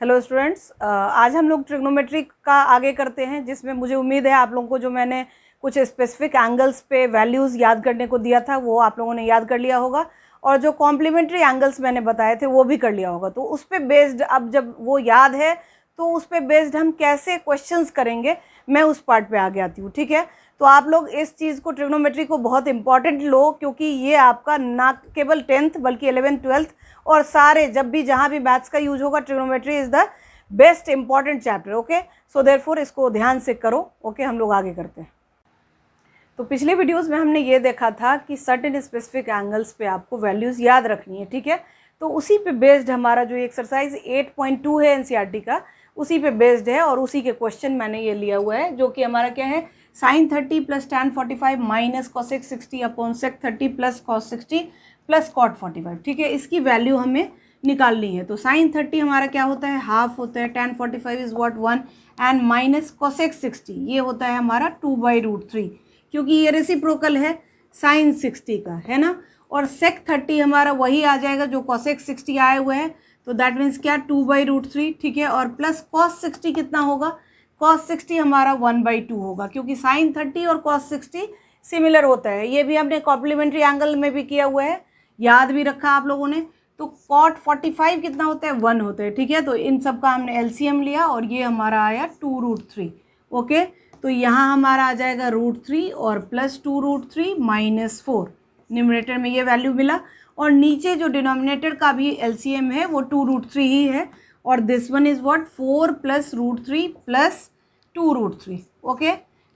Hello students, आज हम लोग ट्रिग्नोमेट्री का आगे करते हैं, जिसमें मुझे उम्मीद है आप लोगों को जो मैंने कुछ स्पेसिफिक एंगल्स पे वैल्यूज़ याद करने को दिया था वो आप लोगों ने याद कर लिया होगा, और जो कॉम्प्लीमेंट्री एंगल्स मैंने बताए थे वो भी कर लिया होगा। तो उस पर बेस्ड, अब जब वो याद है तो उस पर बेस्ड हम कैसे क्वेश्चंस करेंगे, मैं उस पार्ट पे आगे आती हूँ। ठीक है, तो आप लोग इस चीज़ को, ट्रिग्नोमेट्री को बहुत इंपॉर्टेंट लो, क्योंकि ये आपका ना केवल 10th बल्कि 11th 12th और सारे जब भी जहाँ भी मैथ्स का यूज होगा, trigonometry is the best important chapter. Okay, so therefore इसको ध्यान से करो। ओके, हम लोग आगे करते हैं। तो पिछले वीडियोस में हमने ये देखा था कि सर्टेन स्पेसिफिक एंगल्स पे आपको वैल्यूज़ याद रखनी है। ठीक है, तो उसी पे बेस्ड हमारा जो एक्सरसाइज 8.2 है एनसीईआरटी का, उसी पे बेस्ड है, और उसी के क्वेश्चन मैंने ये लिया हुआ है, जो कि हमारा क्या है, sin 30 + tan 45 minus cosec 60 upon sec 30 + cos 60 + cot 45। ठीक है, इसकी वैल्यू हमें निकालनी है। तो sin 30 हमारा क्या होता है, हाफ होता है, tan 45 is what 1, and minus cosec 60 ये होता है हमारा 2/√3, क्योंकि ये रेसिप्रोकल है sin 60 का, है ना। और sec 30 हमारा वही आ जाएगा जो cosec 60 आए हुए हैं, तो दैट मीन्स क्या, 2/√3। ठीक है, और प्लस cos 60 कितना होगा, cos 60 हमारा 1/2 होगा, क्योंकि sin 30 और cos 60 सिमिलर होता है। ये भी हमने कॉम्प्लीमेंट्री एंगल में भी किया हुआ है, याद भी रखा आप लोगों ने। तो cot 45 कितना होता है, 1 होता है। ठीक है, तो इन सब का हमने एलसीएम लिया और ये हमारा आया 2√3। ओके, तो यहाँ हमारा आ जाएगा √3 और प्लस 2√3 माइनस 4, न्यूमरेटर में ये वैल्यू मिला, और नीचे जो डिनोमिनेटर का भी एलसीएम है वो 2√3 ही है, और this one is what 4 + √3 + 2√3। Okay,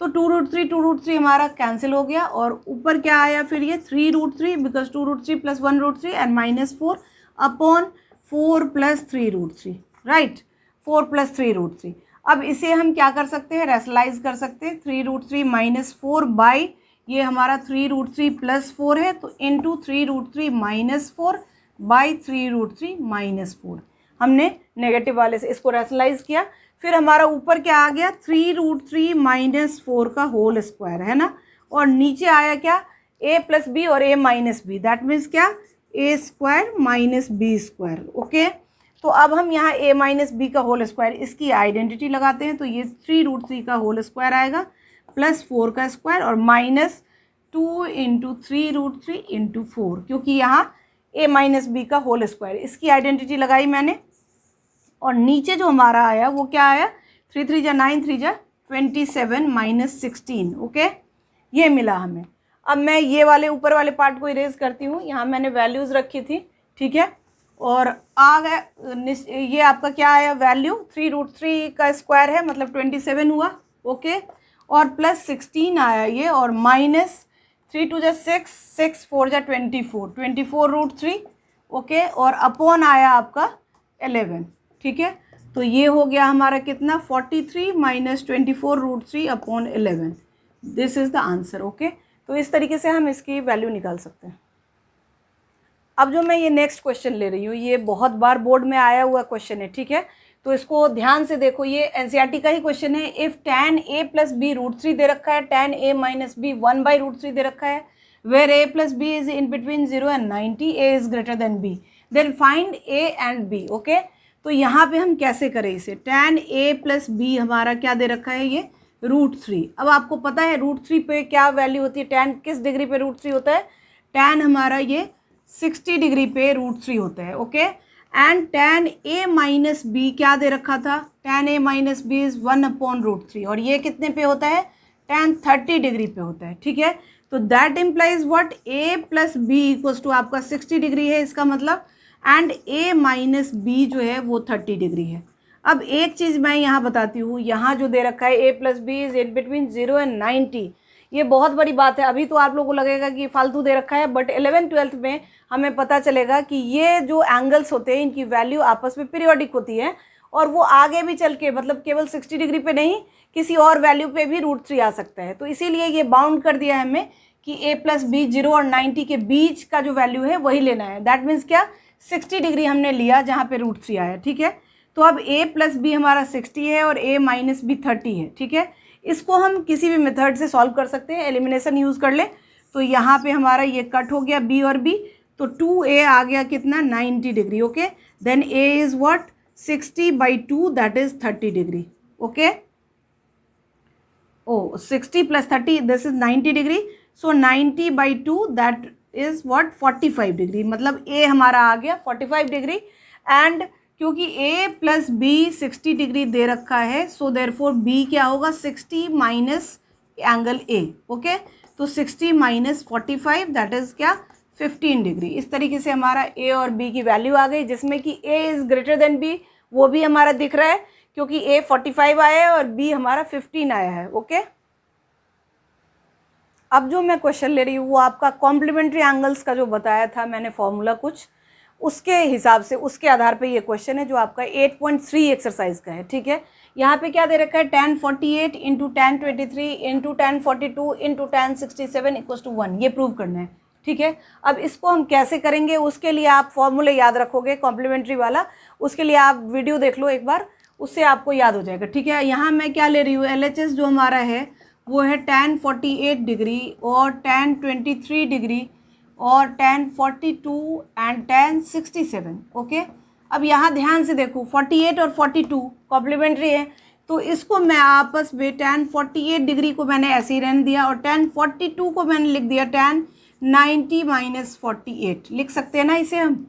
तो 2√3 हमारा कैंसिल हो गया, और ऊपर क्या आया फिर ये 3√3, because 2√3 + 1√3 and minus 4 upon 4 + 3√3, right, 4 + 3√3। अब इसे हम क्या कर सकते हैं, रैशनलाइज कर सकते हैं। 3√3 - 4 बाई ये हमारा 3√3 + 4 है, तो इंटू 3√3 - 4 बाई 3√3 - 4 हमने नेगेटिव वाले से इसको रैशनलाइज किया। फिर हमारा ऊपर क्या आ गया, 3√3 - 4 का होल स्क्वायर, है ना, और नीचे आया क्या, a + b और a - b, दैट मीन्स क्या, a² - b²। ओके, तो अब हम यहाँ a - b का होल स्क्वायर, इसकी आइडेंटिटी लगाते हैं, तो ये 3√3 का होल स्क्वायर आएगा प्लस 4 का स्क्वायर और माइनस 2 × 3√3 × 4, क्योंकि यहाँ a - b का होल स्क्वायर, इसकी आइडेंटिटी लगाई मैंने। और नीचे जो हमारा आया वो क्या आया, 3 3 × 9 3 × 27 - 16। ओके, ये मिला हमें। अब मैं ये वाले ऊपर वाले पार्ट को इरेज करती हूँ, यहाँ मैंने वैल्यूज़ रखी थी। ठीक है, और आ गया ये आपका क्या आया वैल्यू, 3√3 का स्क्वायर है मतलब 27 हुआ। ओके, और प्लस 16 आया ये, और माइनस 3 2 × 6 6 4 × 24 √3। ओके, और अपॉन आया आपका 11। ठीक है, तो ये हो गया हमारा कितना, 43 - 24 √3 / 11। This is the answer. Okay, तो इस तरीके से हम इसकी वैल्यू निकाल सकते हैं। अब जो मैं ये नेक्स्ट क्वेश्चन ले रही हूँ, ये बहुत बार बोर्ड में आया हुआ क्वेश्चन है। ठीक है, तो इसको ध्यान से देखो, ये एनसीईआरटी का ही क्वेश्चन है। इफ़ tan a + b √3 दे रखा है, tan a - b 1/√3 दे रखा है, where a + b is in between 0 and 90, a is greater than b, then find a and b। Okay, तो यहाँ पे हम कैसे करें इसे, tan a + b हमारा क्या दे रखा है, ये √3। अब आपको पता है √3 पे क्या वैल्यू होती है, tan किस डिग्री पे √3 होता है, tan हमारा ये 60 डिग्री पे √3 होता है। Okay, and tan a - b क्या दे रखा था, tan a - b इज़ 1/√3, और ये कितने पे होता है, tan 30 डिग्री पे होता है। ठीक है, तो that implies what, a + b = आपका 60 डिग्री है इसका मतलब, एंड a - b जो है वो 30 डिग्री है। अब एक चीज़ मैं यहाँ बताती हूँ, यहाँ जो दे रखा है a + b is in between 0 and 90, ये बहुत बड़ी बात है। अभी तो आप लोगों को लगेगा कि फालतू दे रखा है, बट 11th 12th में हमें पता चलेगा कि ये जो एंगल्स होते हैं इनकी वैल्यू आपस में पीरियोडिक होती है, और वो आगे भी चल के मतलब केवल 60 डिग्री पे नहीं, किसी और वैल्यू पे भी √3 आ सकता है। तो इसीलिए ये बाउंड कर दिया है हमें कि a + b 0 और 90 के बीच का जो वैल्यू है वही लेना है। दैट मीन्स क्या, 60 डिग्री हमने लिया जहाँ पे √3 आया। ठीक है, तो अब a + b हमारा 60 है और a - b 30 है। ठीक है, इसको हम किसी भी मेथड से सॉल्व कर सकते हैं, एलिमिनेशन यूज़ कर ले। तो यहाँ पे हमारा ये कट हो गया b और b, तो 2a आ गया कितना, 90 degree. Okay, then a is what 60/2 that is 30 degree. Okay, oh 60 plus 30 this is 90 degree. So 90/2 that is what 45 degree. मतलब A हमारा आ गया 45 डिग्री. एंड क्योंकि A प्लस B 60 डिग्री दे रखा है, सो देयरफॉर B क्या होगा 60 माइनस एंगल A. ओके, तो 60 minus 45 that is क्या 15 डिग्री. इस तरीके से हमारा A और B की वैल्यू आ गई, जिसमें कि A is greater than B वो भी हमारा दिख रहा है क्योंकि A 45 आया है और B हमारा 15 आया है. ओके, अब जो मैं क्वेश्चन ले रही हूँ वो आपका कॉम्प्लीमेंट्री एंगल्स का जो बताया था मैंने फॉर्मूला कुछ, उसके हिसाब से उसके आधार पे ये क्वेश्चन है जो आपका 8.3 एक्सरसाइज का है. ठीक है, यहाँ पे क्या दे रखा है tan 48 into tan 23 into tan 42 into tan 67 equals to 1. ये प्रूव करना है. ठीक है, अब इसको हम कैसे करेंगे, उसके लिए आप फॉर्मूले याद रखोगे कॉम्प्लीमेंट्री वाला. उसके लिए आप वीडियो देख लो एक बार, उससे आपको याद हो जाएगा. ठीक है, यहाँ मैं क्या ले रही हूँ, LHS जो हमारा है वो है tan 48 डिग्री और tan 23 डिग्री और tan 42 एंड tan 67. ओके, अब यहाँ ध्यान से देखो 48 और 42 कॉम्प्लीमेंट्री है, तो इसको मैं आपस में tan 48 डिग्री को मैंने ऐसे ही रहने दिया और tan 42 को मैंने लिख दिया tan 90 माइनस 48. लिख सकते हैं ना इसे हम.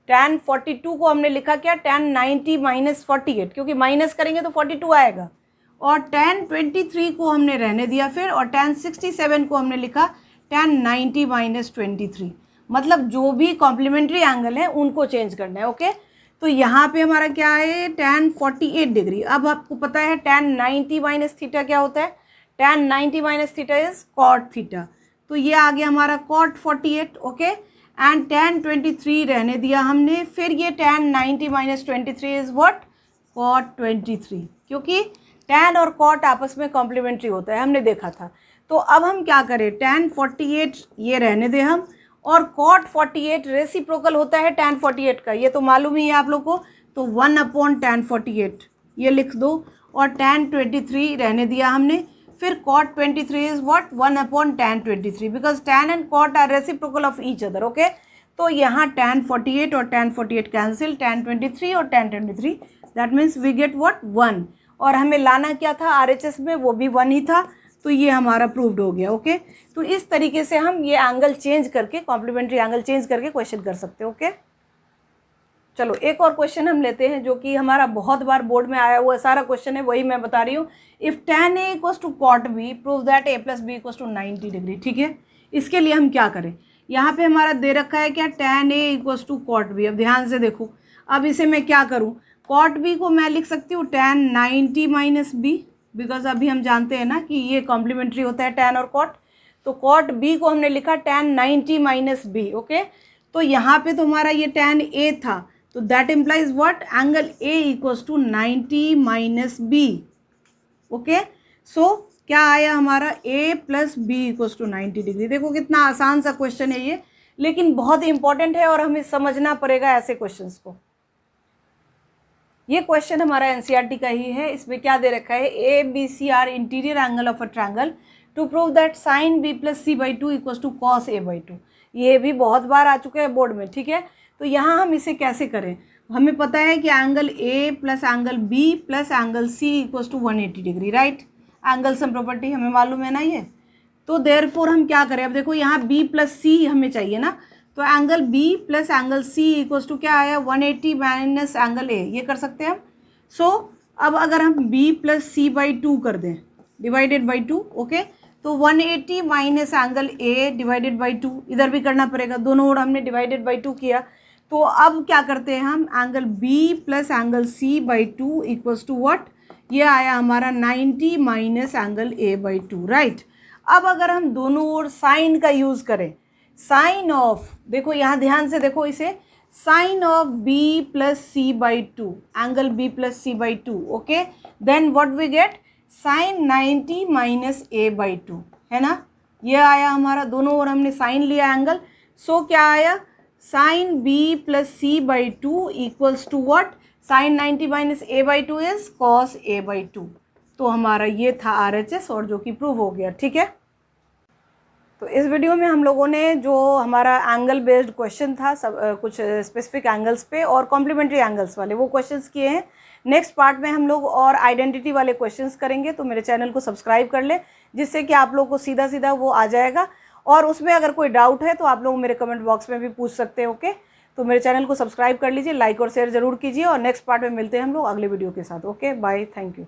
tan 42 को हमने लिखा क्या tan 90 माइनस 48, क्योंकि माइनस करेंगे तो 42 आएगा. और tan 23 को हमने रहने दिया फिर, और tan 67 को हमने लिखा tan 90 माइनस 23. मतलब जो भी कॉम्प्लीमेंट्री एंगल है उनको चेंज करना है. ओके, तो यहाँ पे हमारा क्या है tan 48 डिग्री. अब आपको पता है tan 90 माइनस थीटा क्या होता है, tan 90 minus theta is cot theta. तो ये आ गया हमारा cot 48. ओके, एंड tan 23 रहने दिया हमने, फिर ये tan 90 minus 23 is what cot 23, क्योंकि tan और cot आपस में कॉम्प्लीमेंट्री होता है, हमने देखा था. तो अब हम क्या करें, tan 48 ये रहने दें हम, और cot 48 रेसिप्रोकल होता है tan 48 का, ये तो मालूम ही है आप लोग को. तो 1/tan 48 ये लिख दो, और tan 23 रहने दिया हमने, फिर cot 23 is what 1/tan 23, because tan and cot are reciprocal of each other. Okay, तो यहाँ tan 48 और tan 48 कैंसिल, tan 23 और tan 23, that means we get what 1. और हमें लाना क्या था RHS में, वो भी 1 ही था, तो ये हमारा प्रूव्ड हो गया. ओके, तो इस तरीके से हम ये एंगल चेंज करके, कॉम्प्लीमेंट्री एंगल चेंज करके क्वेश्चन कर सकते हैं. ओके, चलो एक और क्वेश्चन हम लेते हैं जो कि हमारा बहुत बार बोर्ड में आया हुआ सारा क्वेश्चन है, वही मैं बता रही हूँ. If tan A equals to cot B prove that A plus B equals to 90 degree. ठीक है, इसके लिए हम क्या करें, यहाँ पे हमारा दे रखा है क्या tan A equals to cot B. अब ध्यान से देखो, अब इसे मैं क्या करूँ, cot B को मैं लिख सकती हूँ tan 90 माइनस बी, बिकॉज अभी हम जानते हैं ना कि ये कॉम्प्लीमेंट्री होता है tan और cot. तो cot B को हमने लिखा tan 90 माइनस बी. ओके, तो यहाँ पे तो हमारा ये tan A था, तो that implies what angle A equals to 90 minus B. Okay, so क्या आया हमारा A plus B equals to 90 degree. देखो कितना आसान सा क्वेश्चन है ये, लेकिन बहुत ही इंपॉर्टेंट है और हमें समझना पड़ेगा ऐसे क्वेश्चंस को. ये क्वेश्चन हमारा NCERT का ही है. इसमें क्या दे रखा है, ABC are interior angle of a triangle to prove that sin B plus C/2 equals to cos A/2. ये भी बहुत बार आ चुके हैं बोर्ड में. ठीक है, तो यहाँ हम इसे कैसे करें, हमें पता है कि angle A plus angle B plus angle C equals to 180 degree. Right, angle sum property हमें मालूम है ना ये. तो देयरफॉर हम क्या करें, अब देखो यहाँ B प्लस C हमें चाहिए ना, तो angle B plus angle C equals to क्या आया 180 माइनस एंगल A. ये कर सकते हैं हम. सो अब अगर हम B प्लस C/2 कर दें डिवाइडेड बाई 2. ओके, तो 180 minus angle A divided by 2, इधर भी करना पड़ेगा, दोनों ओर हमने डिवाइडेड बाई 2 किया. तो अब क्या करते हैं हम, angle B plus angle C/2 equals to what, ये आया हमारा 90 माइनस एंगल A/2. राइट, अब अगर हम दोनों ओर साइन का यूज़ करें, साइन ऑफ, देखो यहाँ ध्यान से देखो इसे, sine of B plus C/2, angle B plus C/2. Okay, then what we get sine 90 minus A/2, है ना. ये आया हमारा, दोनों ओर हमने साइन लिया एंगल. सो क्या आया, sine B plus C/2 equals to what, sine 90 minus A/2 is cos A/2. तो हमारा ये था RHS और जो कि प्रूव हो गया. ठीक है, तो इस वीडियो में हम लोगों ने जो हमारा एंगल बेस्ड क्वेश्चन था सब कुछ स्पेसिफिक एंगल्स पे और कॉम्प्लीमेंट्री एंगल्स वाले वो क्वेश्चंस किए हैं। नेक्स्ट पार्ट में हम लोग और आइडेंटिटी वाले क्वेश्चंस करेंगे, तो मेरे चैनल को सब्सक्राइब कर ले, जिससे कि आप लोग को सीधा सीधा वो आ जाएगा। और उसमें अगर कोई डाउट है तो आप लोग मेरे कमेंट बॉक्स में भी पूछ सकते हैं। ओके, तो मेरे चैनल को सब्सक्राइब कर लीजिए, लाइक और शेयर जरूर कीजिए, और नेक्स्ट पार्ट में मिलते हैं हम लोग अगले वीडियो के साथ। Okay, bye, thank you.